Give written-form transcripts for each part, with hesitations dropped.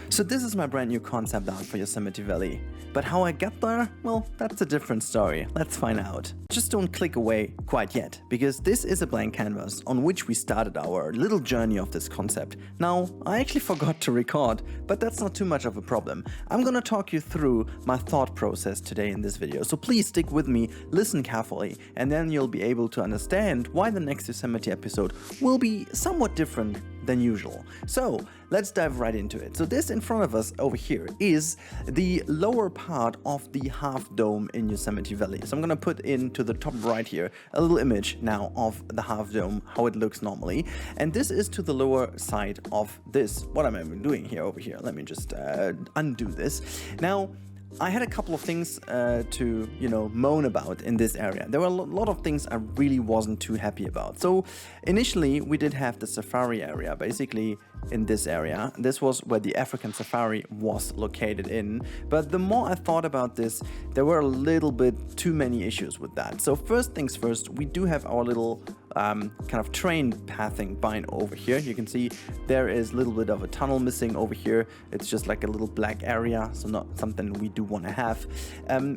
So this is my brand new concept art for Yosemite Valley. But how I got there? Well, that's a different story. Let's find out. Just don't click away quite yet, because this is a blank canvas on which we started our little journey of this concept. Now, I actually forgot to record, but that's not too much of a problem. I'm gonna talk you through my thought process today in this video, so please stick with me, listen carefully, and then you'll be able to understand why the next Yosemite episode will be somewhat different than usual. So let's dive right into it. So this in front of us over here is the lower part of the half dome in Yosemite Valley. So I'm gonna put into the top right here a little image now of the half dome, how it looks normally. And this is to the lower side of this. What am I even doing here over here? Let me just undo this. Now, I had a couple of things to, moan about in this area. There were a lot of things I really wasn't too happy about. So initially we did have the safari area, basically in this area. This was where the African safari was located in. But the more I thought about this, there were a little bit too many issues with that. So first things first, we do have our little kind of train pathing bind over here. You can see there is a little bit of a tunnel missing over here. It's just like a little black area, so not something we do want to have.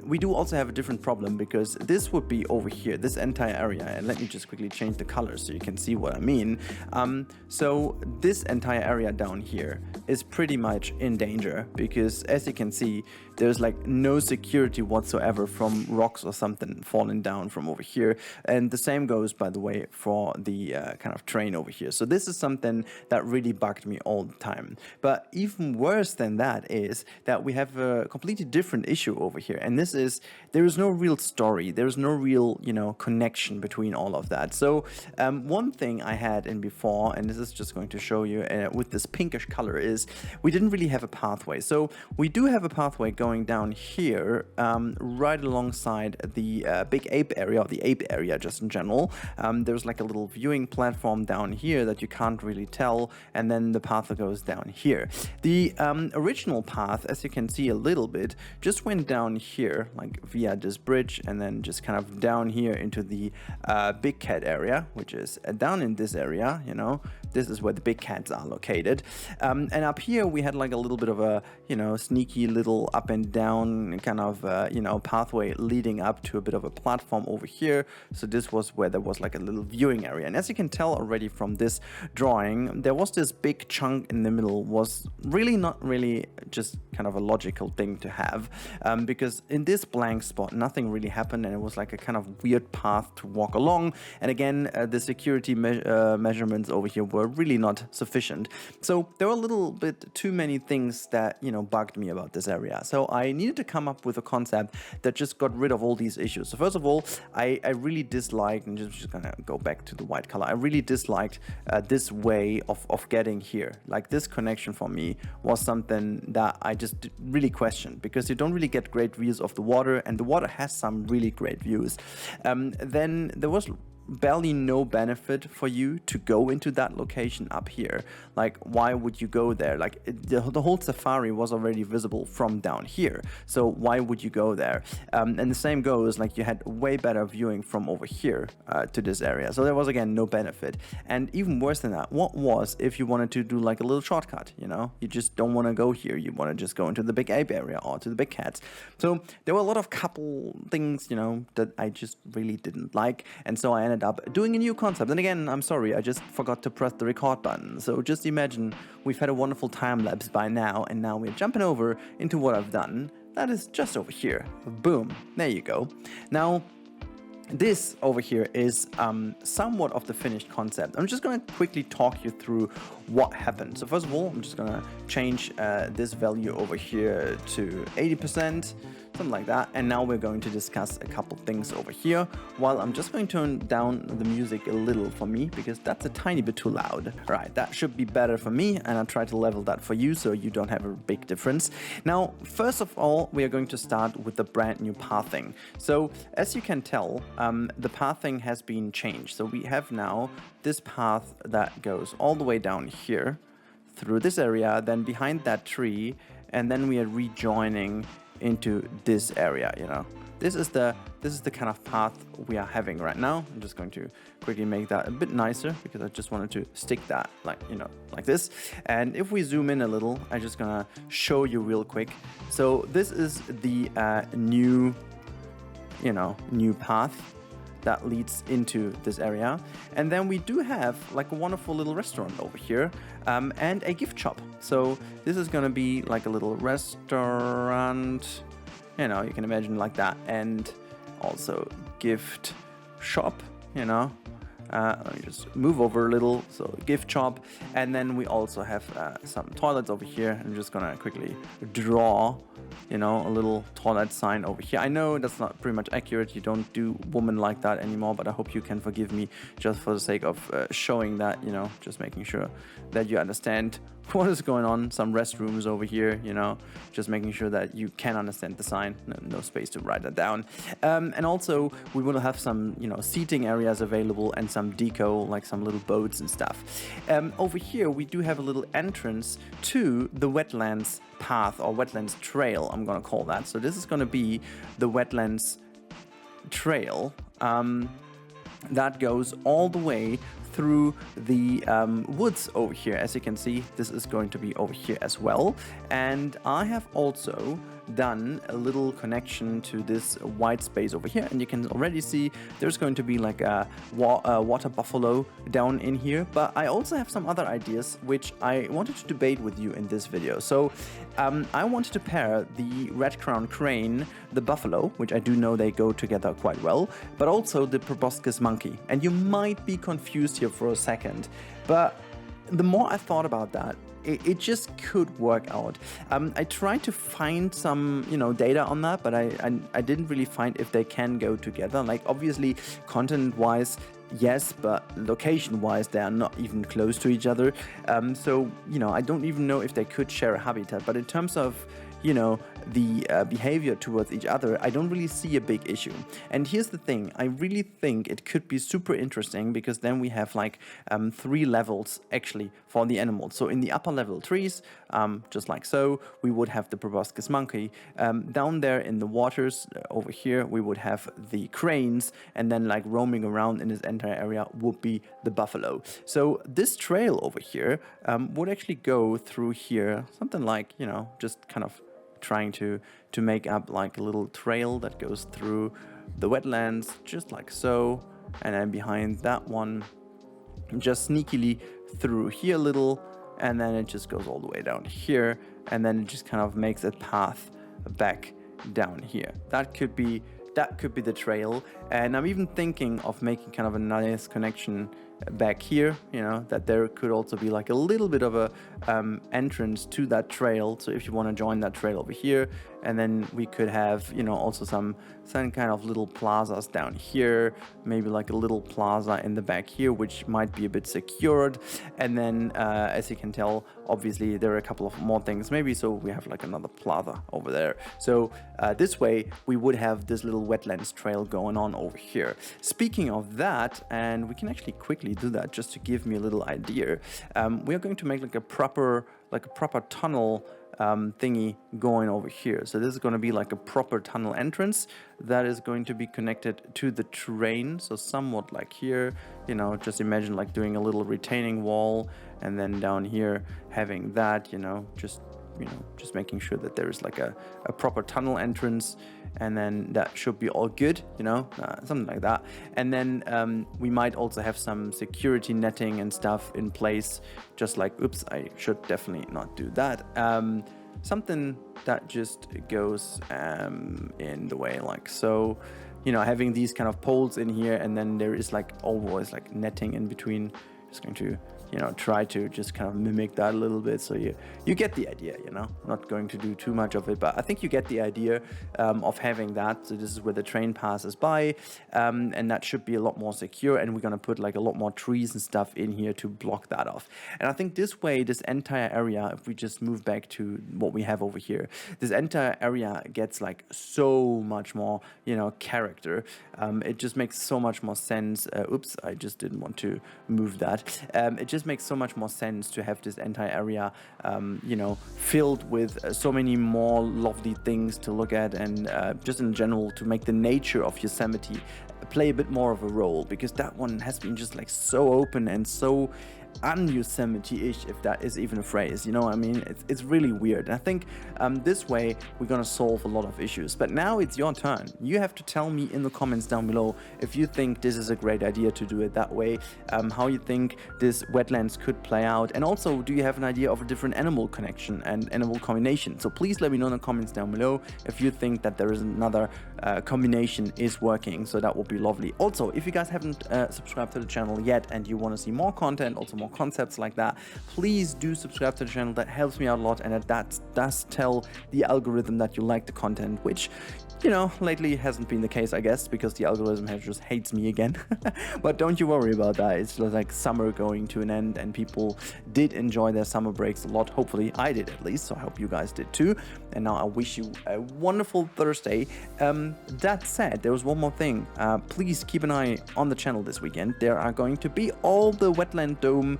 We do also have a different problem because this would be over here, this entire area, and let me just quickly change the color so you can see what I mean. So this entire area down here is pretty much in danger because, as you can see, there's like no security whatsoever from rocks or something falling down from over here, and the same goes, by the way, for the kind of train over here. So this is something that really bugged me all the time. But even worse than that is that we have a completely different issue over here, and this is there is no real story, there's no real connection between all of that. So one thing I had in before, and this is just going to show you with this pinkish color, is we didn't really have a pathway. So we do have a pathway going down here right alongside the big ape area, or the ape area just in general. There's like a little viewing platform down here that you can't really tell, and then the path goes down here. The original path, as you can see a little bit, just went down here like via this bridge, and then just kind of down here into the big cat area, which is down in this area. This is where the big cats are located, and up here we had like a little bit of a sneaky little up and down kind of pathway leading up to a bit of a platform over here. So this was where there was like a little viewing area, and as you can tell already from this drawing, there was this big chunk in the middle, was really not really just kind of a logical thing to have, because in this blank spot nothing really happened, and it was like a kind of weird path to walk along. And again, the security measurements over here were really not sufficient. So there were a little bit too many things that bugged me about this area. So I needed to come up with a concept that just got rid of all these issues. So first of all, I really disliked, and just gonna go back to the white color, I really disliked this way of getting here. Like, this connection for me was something that I just really questioned, because you don't really get great views of the water, and the water has some really great views. Then there was barely no benefit for you to go into that location up here. Like, why would you go there? Like, the whole safari was already visible from down here, so why would you go there? And the same goes, like, you had way better viewing from over here to this area, so there was again no benefit. And even worse than that, what was if you wanted to do like a little shortcut? You just don't want to go here, you want to just go into the big ape area or to the big cats. So there were a lot of couple things that I just really didn't like, and so I ended up doing a new concept. And again, I'm sorry, I just forgot to press the record button. So just imagine we've had a wonderful time lapse by now, and now we're jumping over into what I've done. That is just over here. Boom, there you go. Now, this over here is somewhat of the finished concept. I'm just going to quickly talk you through what happened. So first of all, I'm just going to change this value over here to 80%, something like that. And now we're going to discuss a couple things over here, while I'm just going to turn down the music a little for me, because that's a tiny bit too loud. All right, that should be better for me, and I'll try to level that for you so you don't have a big difference. Now, first of all, we are going to start with the brand new pathing. So as you can tell, the pathing has been changed. So we have now this path that goes all the way down here through this area, then behind that tree, and then we are rejoining into this area, you know. This is the kind of path we are having right now. I'm just going to quickly make that a bit nicer because I just wanted to stick that like, you know, like this. And if we zoom in a little, I'm just gonna show you real quick. So this is the new path that leads into this area. And then we do have like a wonderful little restaurant over here, and a gift shop. So this is gonna be like a little restaurant, you know, you can imagine like that, and also gift shop, you know. Let me just move over a little, so gift shop, and then we also have some toilets over here. I'm just gonna quickly draw, you know, a little toilet sign over here. I know that's not pretty much accurate, you don't do woman like that anymore, but I hope you can forgive me just for the sake of showing that, you know, just making sure that you understand what is going on. Some restrooms over here, you know, just making sure that you can understand the sign. No space to write that down. And also we will have some, you know, seating areas available and some deco, like some little boats and stuff. Over here we do have a little entrance to the wetlands path, or wetlands trail, I'm gonna call that. So this is gonna be the wetlands trail that goes all the way through the woods over here. As you can see, this is going to be over here as well. And I have also done a little connection to this white space over here, and you can already see there's going to be like a water buffalo down in here. But I also have some other ideas which I wanted to debate with you in this video. So I wanted to pair the red-crowned crane, the buffalo, which I do know they go together quite well, but also the proboscis monkey. And you might be confused here for a second, but the more I thought about that, it just could work out. I tried to find some, you know, data on that, but I didn't really find if they can go together. Like, obviously, content-wise, yes, but location-wise, they are not even close to each other. So, you know, I don't even know if they could share a habitat. But in terms of, you know, the behavior towards each other, I don't really see a big issue. And here's the thing, I really think it could be super interesting, because then we have like 3 levels actually for the animals. So in the upper level trees, just like so, we would have the proboscis monkey. Down there in the waters over here, we would have the cranes, and then like roaming around in this entire area would be the buffalo. So this trail over here would actually go through here, something like, you know, just kind of trying to make up like a little trail that goes through the wetlands, just like so, and then behind that one, just sneakily through here a little, and then it just goes all the way down here, and then it just kind of makes a path back down here. That could be the trail. And I'm even thinking of making kind of a nice connection back here, you know, that there could also be like a little bit of a entrance to that trail. So if you want to join that trail over here, and then we could have, you know, also some kind of little plazas down here, maybe like a little plaza in the back here, which might be a bit secured. And then as you can tell, obviously there are a couple of more things maybe, so we have like another plaza over there. So this way we would have this little wetlands trail going on over here. Speaking of that, and we can actually quickly do that just to give me a little idea, we are going to make like a proper tunnel thingy going over here. So this is going to be like a proper tunnel entrance that is going to be connected to the terrain. So somewhat like here, you know, just imagine like doing a little retaining wall, and then down here having that, you know, just making sure that there is like a proper tunnel entrance, and then that should be all good, you know, something like that. And then we might also have some security netting and stuff in place, just like, oops, I should definitely not do that. Something that just goes in the way like so, you know, having these kind of poles in here, and then there is like always like netting in between. Just going to, you know, try to just kind of mimic that a little bit, so you get the idea, you know. I'm not going to do too much of it, but I think you get the idea of having that. So this is where the train passes by, and that should be a lot more secure, and we're going to put like a lot more trees and stuff in here to block that off. And I think this way, this entire area, if we just move back to what we have over here, this entire area gets like so much more, you know, character. It just makes so much more sense. Oops, I just didn't want to move that. It just just makes so much more sense to have this entire area, you know, filled with so many more lovely things to look at, and just in general to make the nature of Yosemite play a bit more of a role, because that one has been just like so open and so un-Yosemite-ish, if that is even a phrase, you know what I mean? It's really weird. And I think this way we're gonna solve a lot of issues. But now it's your turn. You have to tell me in the comments down below if you think this is a great idea to do it that way, how you think this wetlands could play out, and also do you have an idea of a different animal connection and animal combination? So please let me know in the comments down below if you think that there is another combination is working. So that would be lovely. Also, if you guys haven't subscribed to the channel yet and you want to see more content, also more concepts like that, please do subscribe to the channel. That helps me out a lot, and that does tell the algorithm that you like the content, which, you know, lately hasn't been the case, I guess, because the algorithm just hates me again. But don't you worry about that. It's just like summer going to an end, and people did enjoy their summer breaks a lot. Hopefully I did, at least, so I hope you guys did too. And now I wish you a wonderful Thursday. That said, there was one more thing. Please keep an eye on the channel this weekend. There are going to be all the Wetland Dome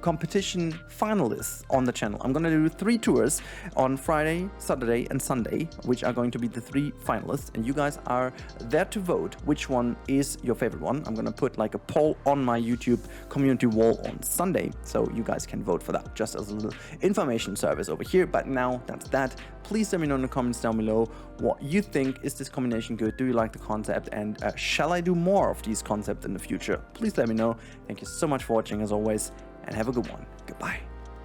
competition finalists on the channel. I'm gonna do 3 tours on Friday, Saturday and Sunday, which are going to be the 3 finalists, and you guys are there to vote which one is your favorite one. I'm gonna put like a poll on my YouTube community wall on Sunday, so you guys can vote for that, just as a little information service over here. But now that's that. Please let me know in the comments down below what you think. Is this combination good? Do you like the concept? And shall I do more of these concepts in the future? Please let me know. Thank you so much for watching, as always, and have a good one. Goodbye.